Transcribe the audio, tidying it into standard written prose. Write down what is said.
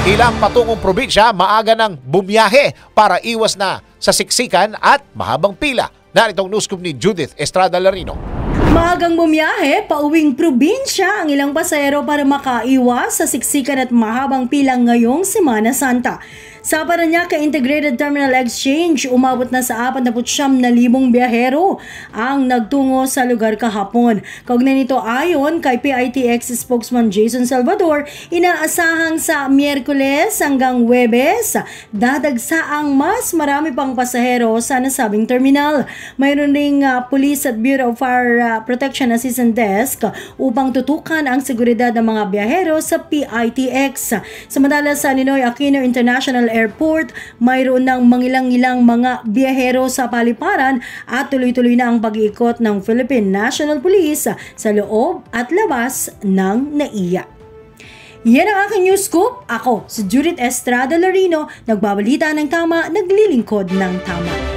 Ilang patungong probinsya maaga ng bumiyahe para iwas na sa siksikan at mahabang pila. Naritong newscoop ni Judith Estrada Larino. Maagang bumiyahe, pauwing probinsya ang ilang pasahero para makaiwas sa siksikan at mahabang pila ngayong Semana Santa. Sa Parañaque Integrated Terminal Exchange, umabot na sa 49,000 biyahero ang nagtungo sa lugar kahapon. Kaugnay nito ayon kay PITX spokesman Jason Salvador, inaasahang sa Miyerkules hanggang Huwebes, dadagsaang mas marami pang pasahero sa nasabing terminal. Mayroon ring Police at Bureau of Fire Protection Assistance Desk upang tutukan ang seguridad ng mga biyahero sa PITX. Samantala sa Ninoy Aquino International Airport, mayroon ng mangilang-ilang mga biyahero sa paliparan at tuloy-tuloy na ang pag-iikot ng Philippine National Police sa loob at labas ng NAIA. Yan ang aking news scoop. Ako, si Judith Estrada Larino, nagbabalita ng tama, naglilingkod ng tama.